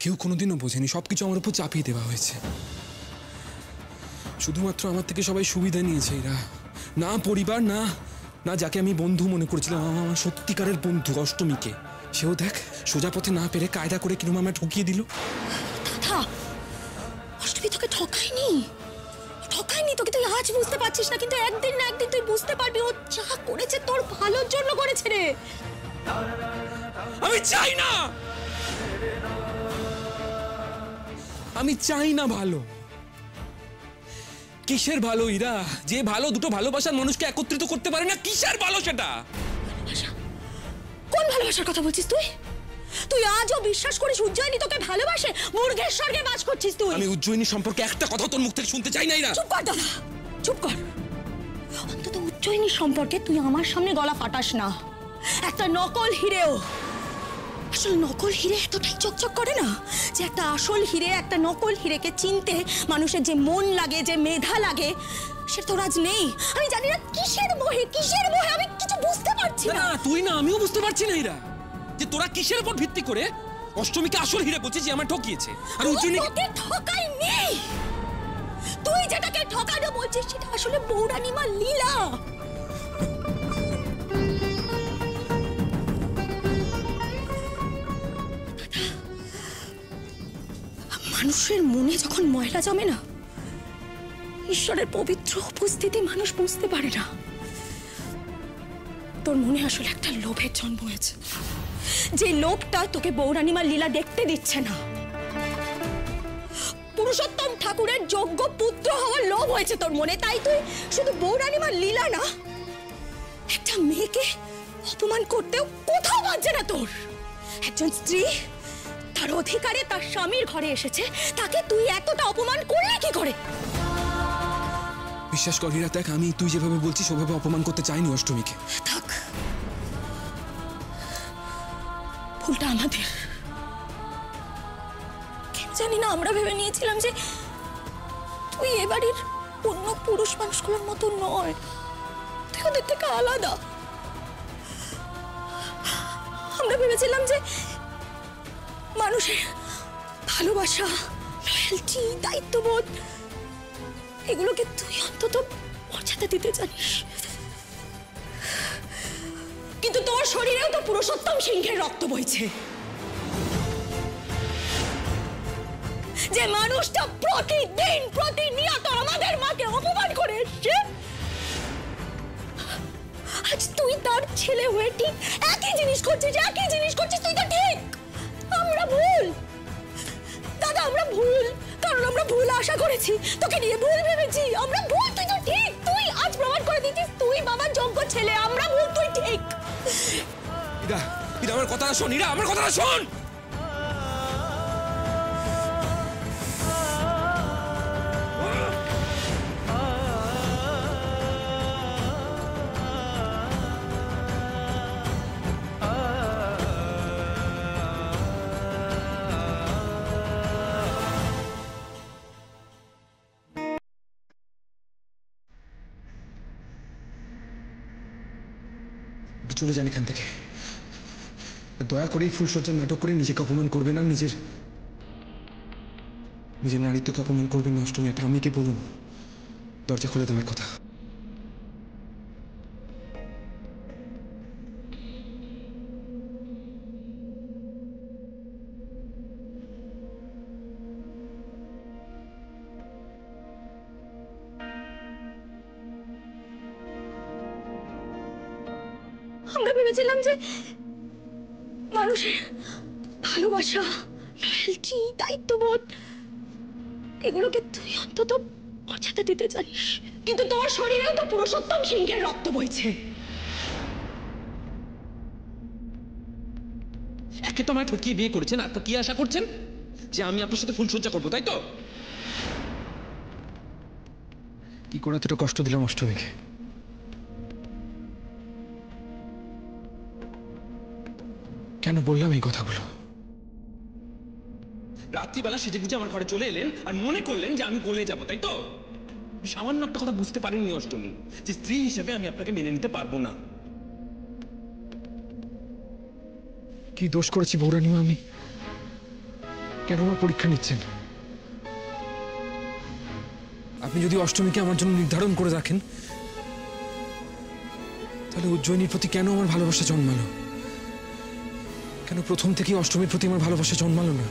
কেউ কোনোদিনও বোঝেনি, সবকিছু আমার উপর চাপিয়ে দেওয়া হয়েছে। শুধুমাত্র আমার থেকে সবাই সুবিধা নিয়েছে এরা। না পরিবার, না না যাকে আমি বন্ধু মনে করেছিলাম, আমার সত্যিকারের বন্ধু অষ্টমীকে, সেও দেখ সোজা পথে না পেরে কায়দা করে কিরকম আমায় ঠকিয়ে দিল। দাদা, অষ্টমী তোকে ঠকায়নি, ঠকায়নি তোকে। তুই আজ বুঝতে পারছিস না, কিন্তু একদিন না একদিন তুই বুঝতে পারবি ও যা করেছে তোর ভালোর জন্য করেছে রে। আমি চাই না, আমি চাই না ভালো। কিসের ভালো ইরা? যে ভালো দুটো ভালোবাসার মানুষকে একত্রিত করতে পারে না, কিসের ভালো সেটা? কোন ভালোবাসার কথা বলছিস তুই? তুই আজও বিশ্বাস করিস উজ্জয়িনী তোকে ভালোবাসে? মুরগের স্বর্গে বাস করছিস তুই। আমি উজ্জয়িনী সম্পর্কে একটা কথা তোর মুখ থেকে শুনতে চাই না ইরা। চুপ কর দাদা, চুপ কর। অন্তত উজ্জয়িনী সম্পর্কে তুই আমার সামনে গলা ফাটাস না। একটা নকল হিরেও, আসলে নকল হিরে এতটাই চকচক করে না যে একটা আসল হিরে, একটা নকল হিরেকে চিনতে মানুষের যে মন লাগে, যে মেধা লাগে, সেটা তোর আজ নেই। আমি জানি না কিসের মোহে, কিসের মোহে, আমি কিছু বুঝতে পারছি না। তুই না, আমিও বুঝতে পারছি না ইরা, যে তোরা কিসের উপর ভিত্তি করে অষ্টমীকে আসল হিরে বলছিস যে আমার ঠকিয়েছে, আর উজ্জয়িনীকে ঠকায়নি। তুই যেটাকে ঠকানো বলছিস সেটা আসলে বৌরানীমা লীলা। মানুষের মনে যখন ময়লা জমে না, ঈশ্বরের পবিত্র উপস্থিতি মানুষ বুঝতে পারে না। তোর মনে আসলে একটা লোভের জন্ম হয়েছে, যে লোভটা তোকে বৌরানীমা লীলা দেখতে দিচ্ছে না। পুরুষোত্তম ঠাকুরের যোগ্য পুত্র হওয়ার লোভ হয়েছে তোর মনে, তাই তুই শুধু বৌরানীমা লীলা না, একটা মেয়েকে অপমান করতেও কোথাও বাজছে না তোর। একজন স্ত্রী তার অধিকারে তার স্বামীর ঘরে এসেছে, তাকে তুই এতটা অপমান করলে কি করে? বিশ্বাস কর হীরা, দেখ আমি তুই যেভাবে বলছিস ওভাবে অপমান করতে চাইনি অষ্টমীকে। থাক, ভুলটা আমাদের। কেন জানি না আমরা ভেবে নিয়েছিলাম যে তুই এ বাড়ির অন্য পুরুষ মানুষগুলোর মতো নয়, তুই ওদের থেকে আলাদা। আমরা ভেবেছিলাম যে মানুষের ভালোবাসা, লয়্যালটি, দায়িত্ববোধ এগুলোকে তুই অন্তত মর্যাদা দিতে জানিস। কিন্তু তোর শরীরেও তো পুরুষোত্তম সিংহের রক্ত বইছে। যে মানুষটা প্রতিদিন প্রতিনিয়ত আমাদের মাকে অপমান করে এসছে, আজ তুই তার ছেলে হয়ে ঠিক একই জিনিস করছিস, একই জিনিস করছিস। তুই তো ঠিক, আমরা ভুল দাদা, আমরা ভুল, কারণ আমরা ভুল আশা করেছি, তোকে নিয়ে ভুল ভেবেছি। আমরা ভুল, তুই তো ঠিক। তুই আজ প্রমাণ করে দিচ্ছিস তুই বাবার যোগ্য ছেলে। আমরা ভুল, তুই ঠিক। ইরা, ইরা আমার কথাটা শোন, ইরা আমার কথাটা শোন। চলে যান এখান থেকে, দয়া করে ফুলসজ্জার নাটক করে নিজেকে অপমান করবে না, নিজের নারীত্বকে অপমান করবেন না। অষ্টমী, একটা আমিকে বলুন দরজা খুলে দেওয়ার কথা। আমরা ভেবেছিলাম যে মানুষের ভালোবাসা, লয়্যালটি, দায়িত্ববোধ এগুলোকে তুই অন্তত মর্যাদা দিতে জানিস, কিন্তু তোর শরীরেও তো পুরুষোত্তম সিংহের রক্ত বইছে। একে তো আমায় ঠকিয়ে বিয়ে করেছেন, আর তো কি আশা করছেন যে আমি আপনার সাথে ফুলসজ্জা করবো, তাই তো? কি করে এতটা কষ্ট দিলাম অষ্টমীকে? কেন বললাম এই কথাগুলো? রাত্রিবেলা সেজে গুজে আমার ঘরে চলে এলেন আর মনে করলেন যে আমি গলে যাবো, তাই তো? সামান্য একটা কথা বুঝতে পারেননি অষ্টমী, যে স্ত্রী হিসেবে আমি আপনাকে মেনে নিতে পারবো না। কি দোষ করেছি বৌরানীমা আমি? কেন আমার পরীক্ষা নিচ্ছেন? আপনি যদি অষ্টমীকে আমার জন্য নির্ধারণ করে রাখেন, তাহলে উজ্জয়িনীর প্রতি কেন আমার ভালোবাসা জন্মালো? কেন প্রথম থেকেই অষ্টমীর প্রতি আমার ভালোবাসা জন্মালো না?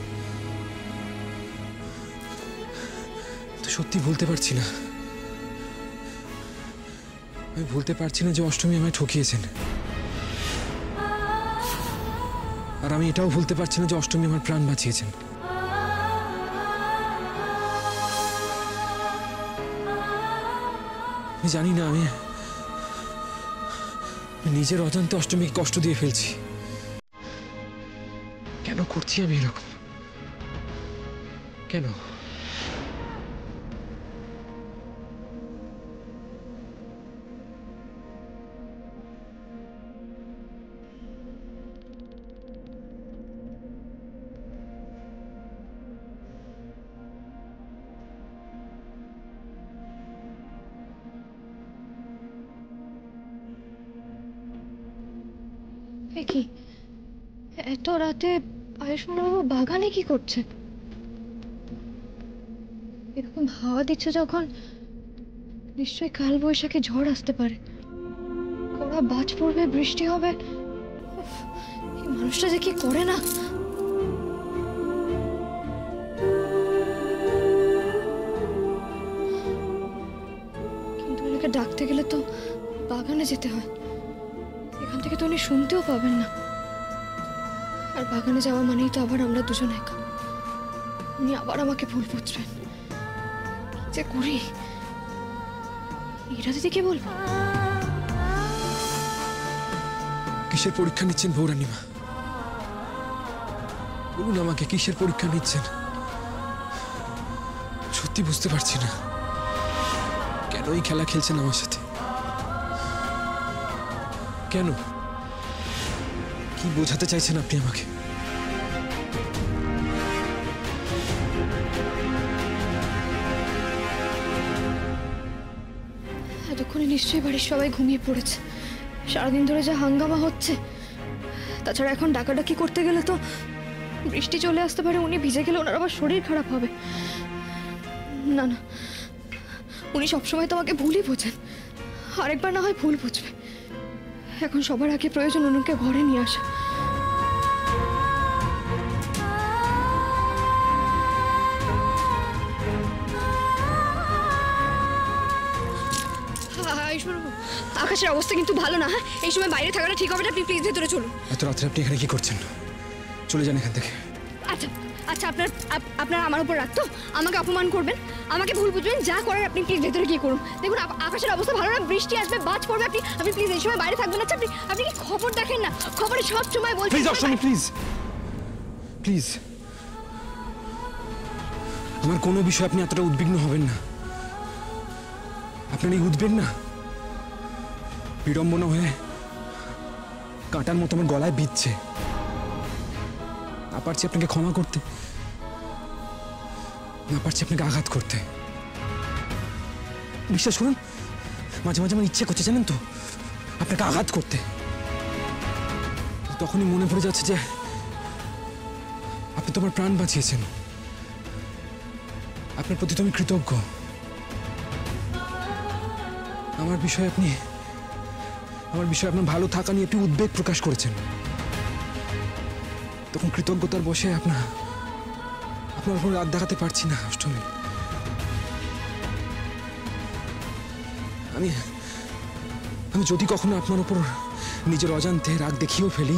তো সত্যি ভুলতে পারছি না। আমি ভুলতে পারছি না যে অষ্টমী আমায় ঠকিয়েছেন। আর আমি এটাও ভুলতে পারছি না যে অষ্টমী আমার প্রাণ বাঁচিয়েছেন। আমি জানি না, আমি নিজের অজান্তে অষ্টমীকে কষ্ট দিয়ে ফেলছি। কেন করছি আমি এরকম? কেন? এ কি এত রাতে আয়ুষ্মানবাবু বাগানে কি করছে? এরকম হাওয়া দিচ্ছে যখন, নিশ্চয়ই কাল বৈশাখী ঝড় আসতে পারে। কড়া বাজ পড়বে, বৃষ্টি হবে। উফ, এই মানুষটা যে কি করে না। কিন্তু ওনাকে ডাকতে গেলে তো বাগানে যেতে হয়। এখান থেকে তো উনি শুনতেও পাবেন না। আর বাগানে যাওয়া মানেই তো আবার আমরা দুজন একা। উনি আবার আমাকে ভুল বুঝবেন। কি যে করি, এরা দিদিকে বলবো? কিসের পরীক্ষা নিচ্ছেন বৌরানীমা? বলুন আমাকে, কিসের পরীক্ষা নিচ্ছেন? সত্যি বুঝতে পারছি না কেন এই খেলা খেলছেন আমার সাথে। কেন? কি বোঝাতে চাইছেন আপনি আমাকে? এতক্ষণে নিশ্চয়ই বাড়ির সবাই ঘুমিয়ে পড়েছে। সারাদিন ধরে যা হাঙ্গামা হচ্ছে, তাছাড়া এখন ডাকাডাকি করতে গেলে তো বৃষ্টি চলে আসতে পারে। উনি ভিজে গেলে ওনার আবার শরীর খারাপ হবে। না না, উনি সবসময় তোমাকে ভুলই বোঝেন। আরেকবার না হয় ভুল বুঝবে। এখন সবার আগে প্রয়োজন ওনাকে ঘরে নিয়ে আসা। আয়ুষ্মানবাবু, আকাশের অবস্থা কিন্তু ভালো না। হ্যাঁ, এই সময় বাইরে থাকাটা ঠিক হবে না। আপনি প্লিজ ভেতরে চলুন। এত রাত্রে আপনি এখানে কি করছেন? চলে যান এখান থেকে। আচ্ছা আচ্ছা, আপনার আমার উপর রাখতো, আমাকে অপমান করবেন, আমাকে ভুল বুঝবেন, যা করার আপনি প্লিজ ভেতরে গিয়ে করুন। দেখুন আকাশের অবস্থা ভালো না, বৃষ্টি আসবে, বাজ পড়বে। আপনি প্লিজ এই সময় বাইরে থাকবেন। আচ্ছা, আপনি কি খবর দেখেন না? খবরে সব সময় বলছেন। প্লিজ অষ্টমী, প্লিজ প্লিজ, আমার কোনো বিষয় আপনি এতটা উদ্বিগ্ন হবেন না। আপনার এই উদ্বেগ না বিড়ম্বনা হয়ে কাঁটার মতো আমার গলায় বিঁধছে। না পারছি আপনাকে ক্ষমা করতে, না পারছি আপনাকে আঘাত করতে। বিশ্বাস করুন, মাঝে মাঝে আমার ইচ্ছে করছে জানেন তো, আপনাকে আঘাত করতে। তখনই মনে পড়ে যাচ্ছে যে আপনি তো আমার প্রাণ বাঁচিয়েছেন। আপনার প্রতি তো আমি কৃতজ্ঞ। আমার বিষয়ে আপনার ভালো থাকা নিয়ে একটু উদ্বেগ প্রকাশ করেছেন। তখন কৃতজ্ঞতার বসে আপনার উপর রাত দেখাতে পারছি না অষ্টমী। আমি যদি কখনো আপনার উপর নিজের অজান্তে রাগ দেখিয়েও ফেলি,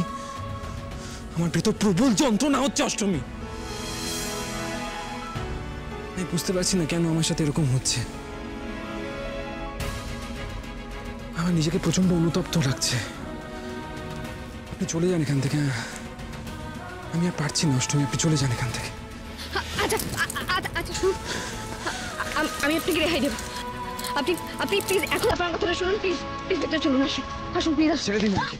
আমার ভেতর প্রবল যন্ত্রণা হচ্ছে অষ্টমী। আমি বুঝতে পারছি না কেন আমার সাথে এরকম হচ্ছে। আমার নিজেকে প্রচন্ড অনুতপ্ত লাগছে। আপনি চলে যান এখান থেকে। আমি আর পারছি না অষ্টমী, আপনি চলে যান এখান থেকে। আচ্ছা আচ্ছা, শুনুন, আমি আপনাকে রেহাই দেবো। আপনি প্লিজ এখন আপনার কথাটা শুনুন। প্লিজ প্লিজ ভেতরে চলুন। আসুন আসুন প্লিজ। ছেড়ে দিন আমাকে।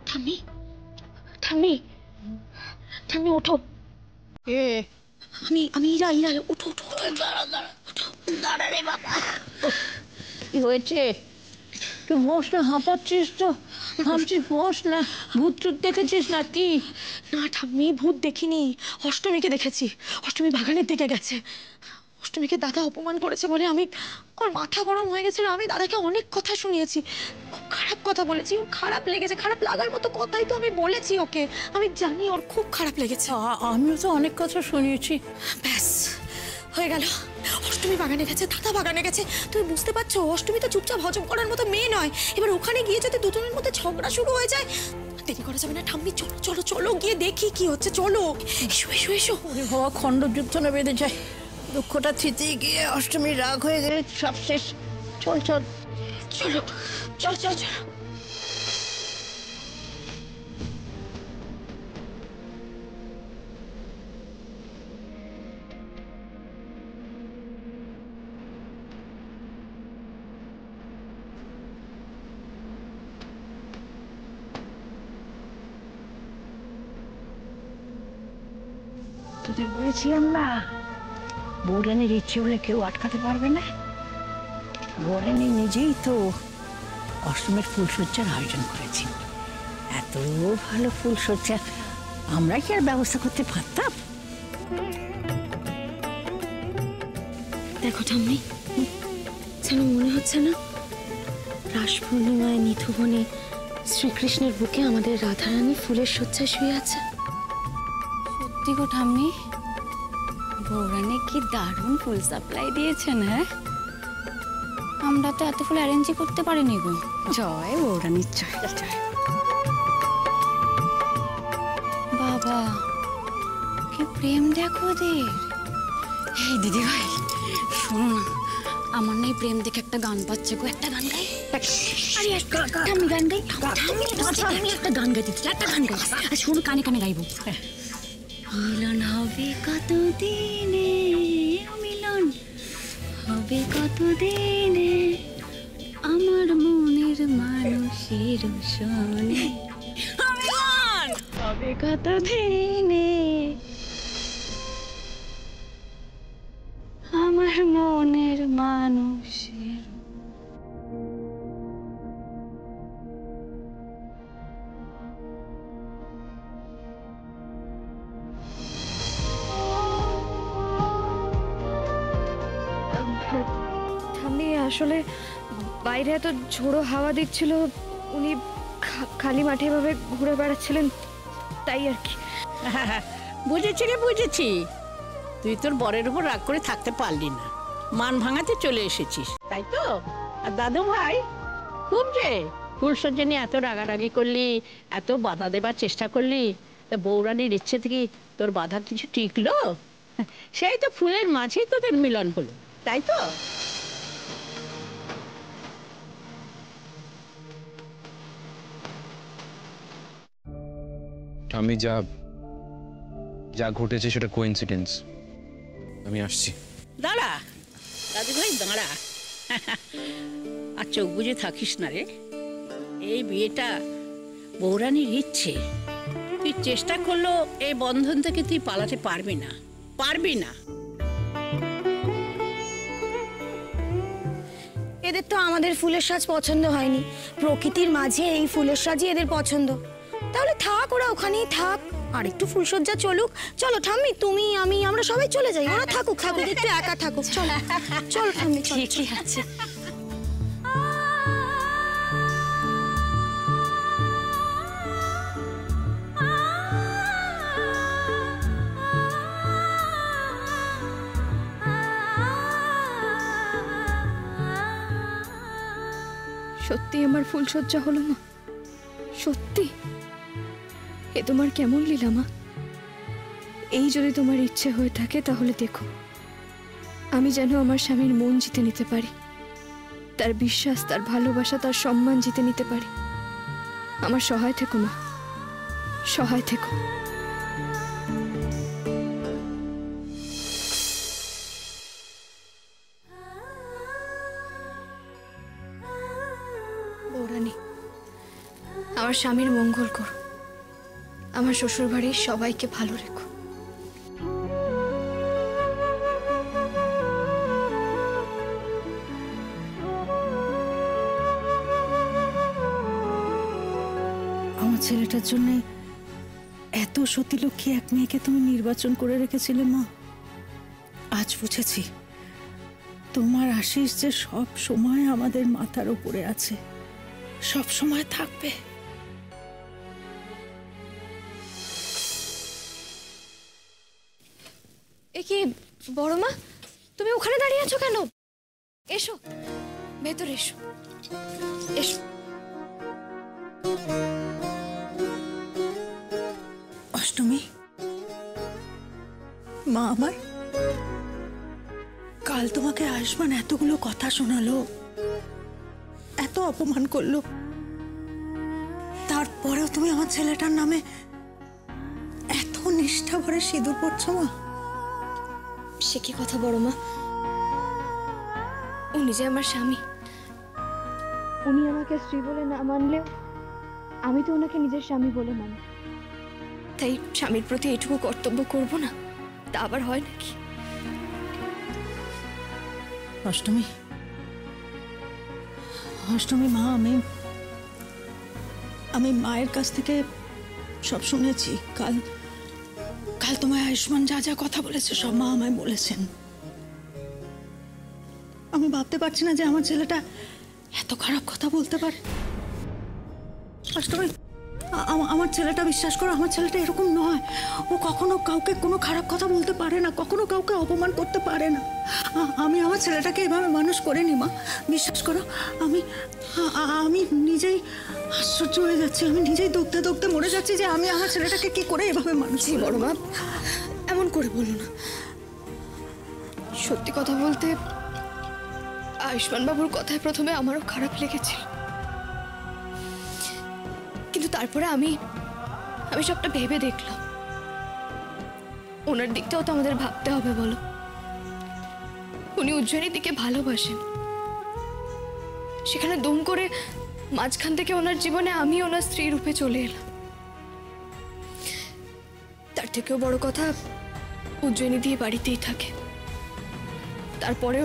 ঠাম্মি, ঠাম্মি, ঠাম্মি ওঠো। আমি ইরা, ওঠো ওঠো ওঠো। দাঁড়া রে বাবা। কি হয়েছে? তুই বস না, হাঁপাচ্ছিস তো। ভাবছিস বস না, ভূত টুত দেখেছিস নাকি? না ঠাম্মি, ভূত দেখিনি, অষ্টমীকে দেখেছি। অষ্টমী বাগানের দিকে গেছে। অষ্টমীকে দাদা অপমান করেছে বলে আমার মাথা গরম হয়ে গেছিল। আমি দাদাকে অনেক কথা শুনিয়েছি, খুব খারাপ কথা বলেছি। ওর খারাপ লেগেছে, খারাপ লাগার মতো কথাই তো আমি বলেছি ওকে। আমি জানি ওর খুব খারাপ লেগেছে। আমিও তো অনেক কথা শুনিয়েছি। ব্যাস হয়ে গেল। অষ্টমী বাগানে গেছে, দাদা বাগানে গেছে। তুমি বুঝতে পারছো, অষ্টমী তো চুপচাপ হজম করার মতো মেয়ে নয়। এবার ওখানে গিয়ে যদি দুজনের মধ্যে ঝগড়া শুরু হয়ে যায়, দেরি করা যাবে না ঠাম্মি। চলো চলো চলো, গিয়ে দেখি কি হচ্ছে। চলো, এসো এসো এসো। বাবা, খণ্ডযুদ্ধ না বেঁধে যায়। দুঃখটা থিতে গিয়ে অষ্টমীর রাগ হয়ে গেলে সব শেষ। চল চল চলো চল চল চল। তোদের বলেছিলাম না, বৌরানীর ইচ্ছে হলে কেউ আটকাতে পারবে না। বৌরানী নিজেই তো অষ্টমীর ফুলসজ্জার আয়োজন করেছেন। এত ভালো ফুলসজ্জা আমরা কি আর ব্যবস্থা করতে পারতাম? দেখো ঠাম্মি, যেন মনে হচ্ছে না রাস পূর্ণিমায় নিথুবনে শ্রীকৃষ্ণের বুকে আমাদের রাধারানী ফুলের শয্যায় শুয়ে আছে। সত্যি গো ঠাম্মি, বৌরানী কি দারুণ ফুল সাপ্লাই দিয়েছেন। হ্যাঁ, আমরা তো এত ফুল অ্যারেঞ্জই করতে পারিনি গো। জয় বৌরানীর জয় জয়। বাবা, কি প্রেম দেখো ওদের। এই দিদি ভাই শোনো না, আমার না এই প্রেম দেখে একটা গান পাচ্ছে গো। একটা গান গাই। আরে আমি গান গাই। আমি একটা গান গাইতে, একটা গান গাই। আর শোনো, কানে কানে গাইবো। মিলন হবে কত দিনে, মিলন হবে কত দিনে, আমার মনের মানুষের সনে মিলন হবে কত দিনে, আমার মনের মানুষের। ঠাম্মি, আসলে বাইরে এত ঝোড়ো হাওয়া দিচ্ছিল, উনি খালি মাঠে এভাবে ঘুরে বেড়াচ্ছিলেন, তাই আর কি। বুঝেছি রে, বুঝেছি। তুই তোর বরের উপর রাগ করে থাকতে পারলি না, মান ভাঙাতে চলে এসেছিস, তাই তো? আর দাদু ভাই খুব যে ফুলসজ্জা নিয়ে এত রাগারাগি করলি, এত বাধা দেবার চেষ্টা করলি, তা বৌরানীর ইচ্ছে থেকে তোর বাধা কিছু টিকলো? সেই তো ফুলের মাঝেই তোদের মিলন হলো, তাই তো? আমি যা ঘটেছে সেটা কোইন্সিডেন্স। আমি আসছি। দাঁড়া দাদু ভাই, দাঁড়া। আর চোখ বুঝে থাকিস না রে। এই বিয়েটা বৌরানীর ইচ্ছে। তুই চেষ্টা করলো এই বন্ধন থেকে তুই পালাতে পারবি না, পারবি না। এদের তো আমাদের ফুলের সাজ পছন্দ হয়নি, প্রকৃতির মাঝে এই ফুলের সাজই এদের পছন্দ। তাহলে থাক, ওরা ওখানেই থাক, আর একটু ফুলসজ্জা চলুক। চলো ঠাম্মি, তুমি আমি আমরা সবাই চলে যাই। ওরা থাকুক, একটু একা থাকুক। চলো চলো ঠাম্মি, ঠিকই আছে। সত্যি আমার ফুলসজ্জা হলো না? সত্যি? এ তোমার কেমন লীলা মা? এই যদি তোমার ইচ্ছে হয়ে থাকে তাহলে দেখো, আমি যেন আমার স্বামীর মন জিতে নিতে পারি, তার বিশ্বাস, তার ভালোবাসা, তার সম্মান জিতে নিতে পারি। আমার সহায় থেকো মা, সহায় থেকো। বৌরানী, আমার স্বামীর মঙ্গল করো, আমার শ্বশুর বাড়ির সবাইকে ভালো রেখো। আমার ছেলেটার জন্য এত সতীলক্ষ্মী এক মেয়েকে তুমি নির্বাচন করে রেখেছিলে মা। আজ বুঝেছি তোমার আশীষ যে সব সময় আমাদের মাথার উপরে আছে, সব সময় থাকবে। এ কি বড় মা, তুমি ওখানে দাঁড়িয়ে আছো কেন? এসো ভেতরে, এসো এসো। অষ্টমী, মা আমার, কাল তোমাকে আয়ুষ্মান এতগুলো কথা শোনালো, এত অপমান করলো, তারপরেও তুমি আমার ছেলেটার নামে এত নিষ্ঠা ভরে সিঁদুর পড়ছো মা। সে কি কথা বড় মা, উনি যে আমার স্বামী, উনি আমাকে স্ত্রী বলে না মানলেও আমি তো ওনাকে নিজের স্বামী বলে মানি। তাই স্বামীর প্রতি এটুকু কর্তব্য করব না, তা আবার হয় নাকি? অষ্টমী, অষ্টমী মা, আমি মায়ের কাছ থেকে সব শুনেছি। কাল কাল তোমায় আয়ুষ্মান যা যা কথা বলেছে সব মা আমায় বলেছেন। আমি ভাবতে পারছি না যে আমার ছেলেটা এত খারাপ কথা বলতে পারে। অষ্টমী, আমার ছেলেটা বিশ্বাস করো, আমার ছেলেটা এরকম নয়। ও কখনো কাউকে কোনো খারাপ কথা বলতে পারে না, কখনো কাউকে অপমান করতে পারে না। আমি আমার ছেলেটাকে এভাবে মানুষ করিনি মা, বিশ্বাস করো। আমি নিজেই আশ্চর্য হয়ে যাচ্ছি, আমি নিজেই দৌড়তে দৌড়তে মরে যাচ্ছি যে আমি আমার ছেলেটাকে কি করে এভাবে মানুষ করি। বড় মা, এমন করে বলো না। সত্যি কথা বলতে আয়ুষ্মান বাবুর কথায় প্রথমে আমারও খারাপ লেগেছিল, কিন্তু তারপরে আমি সবটা ভেবে দেখলাম ওনার দিকটাও তো আমাদের ভাবতে হবে বলো। উনি উজ্জয়িনীর দিকে ভালোবাসেন, সেখানে দুম করে মাঝখান থেকে ওনার জীবনে আমি ওনার স্ত্রী রূপে চলে এলাম। তার থেকেও বড় কথা, উজ্জয়িনী দিয়ে বাড়িতেই থাকে, তারপরে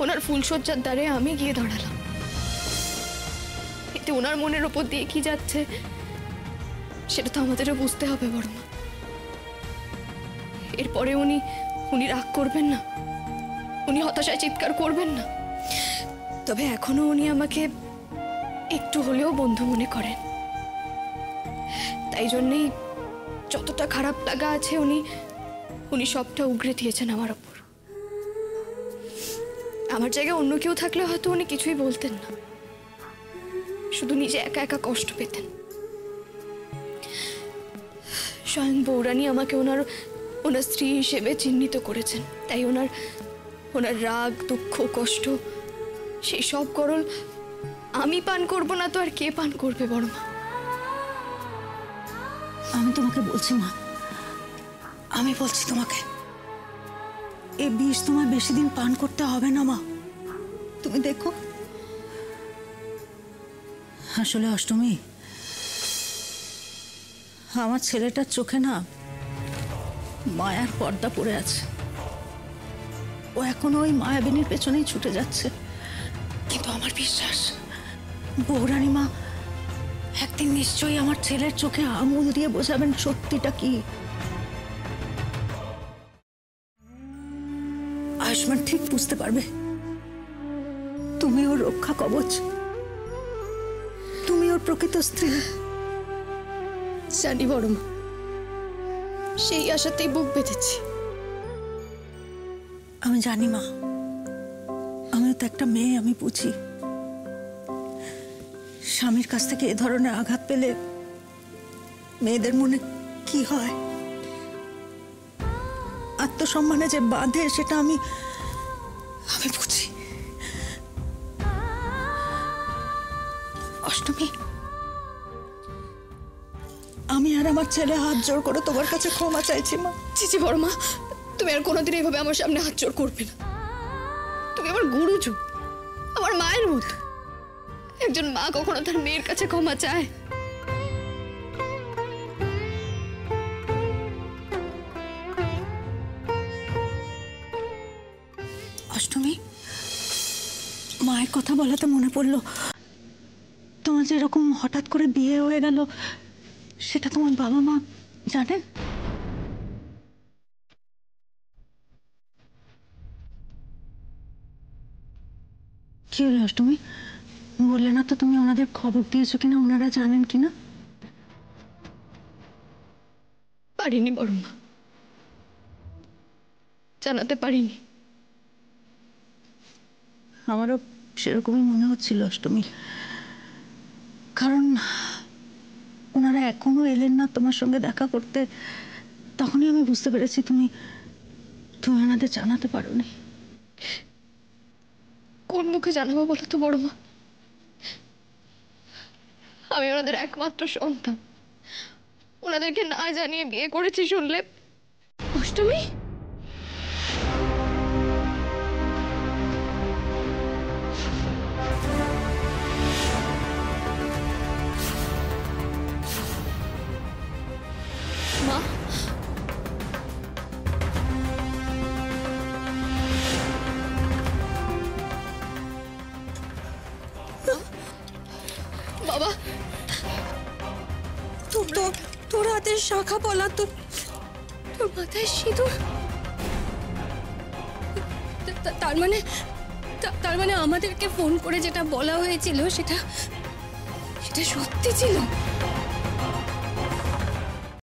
ওনার ফুলসজ্জার দ্বারে আমি গিয়ে দাঁড়ালাম। এতে ওনার মনের ওপর দিয়ে কি যাচ্ছে সেটা তো আমাদেরও বুঝতে হবে বড় মা। এরপরে উনি রাগ করবেন না, উনি হতাশায় চিৎকার করবেন না, তবে এখনো উনি আমাকে একটু হলেও বন্ধু মনে করেন। তাই জন্যেই যতটা খারাপ লাগা আছে উনি সবটা উগরে দিয়েছেন আমার ওপর। আমার জায়গায় অন্য কেউ থাকলে হয়তো উনি কিছুই বলতেন না, শুধু নিজে একা একা কষ্ট পেতেন। স্বয়ং বৌরানী আমাকে ওনার স্ত্রী হিসেবে চিহ্নিত করেছেন, তাই ওনার রাগ, দুঃখ, কষ্ট সেই সব গরল আমি পান করব না তো আর কে পান করবে বড় মা? আমি তোমাকে বলছি মা, আমি বলছি তোমাকে, এই বিষ তোমায় বেশি দিন পান করতে হবে না মা। তুমি দেখো, আসলে অষ্টমী, আমার ছেলেটার চোখে না মায়ার পর্দা পড়ে আছে। ও এখনো ওই মায়াবিনীর পেছনেই ছুটে যাচ্ছে, কিন্তু আমার বিশ্বাস বৌরানী মা একদিন নিশ্চয়ই আমার ছেলের চোখে আঙুল দিয়ে বোঝাবেন সত্যিটা কি। আয়ুষ্মান ঠিক বুঝতে পারবে তুমি ওর রক্ষা কবচ, তুমি ওর প্রকৃত স্ত্রী। জানি বড় মা, সেই আশাতেই বুক বেঁধেছি। আমি জানি মা, আমিও তো একটা মেয়ে, আমি বুঝি স্বামীর কাছ থেকে এ ধরনের আঘাত পেলে মেয়েদের মনে কি হয়, আত্মসম্মানে যে বাঁধে সেটা আমি বুঝি। অষ্টমী, আমি আর আমার ছেলে হাত জোড় করে তোমার কাছে ক্ষমা চাইছি মা। চিচি বড় মা, তুমি আর কোনোদিন এইভাবে আমার সামনে হাত জোড় করবে না। তুমি আমার গুরুজন, আমার মায়ের মতো। একজন মা কখনো তার মেয়ের কাছে ক্ষমা চায়? অষ্টমী, মায়ের কথা বলাতে মনে পড়লো, তোমার যে এরকম হঠাৎ করে বিয়ে হয়ে গেল, সেটা তোমার বাবা মা জানেন? কি হলো অষ্টমী, বললে না তো তুমি ওনাদের খবর দিয়েছো কিনা, ওনারা জানেন কিনা? পারিনি বড় মা, জানাতে পারিনি। আমারও সেরকমই মনে হচ্ছিল অষ্টমী, কারণ ওনারা এখনো এলেন না তোমার সঙ্গে দেখা করতে। তখনই আমি বুঝতে পেরেছি তুমি ওনাদের জানাতে পারোনি। কোন মুখে জানাবো বলো তো বড় মা? আমি ওনাদের একমাত্র সন্তান, ওনাদেরকে না জানিয়ে বিয়ে করেছি শুনলে অষ্টমী। মা, বাবা, তোর হাতের শাখা পলা, তোর মাথায় সিঁদুর, তার মানে আমাদেরকে ফোন করে যেটা বলা হয়েছিল সেটা সত্যি ছিল।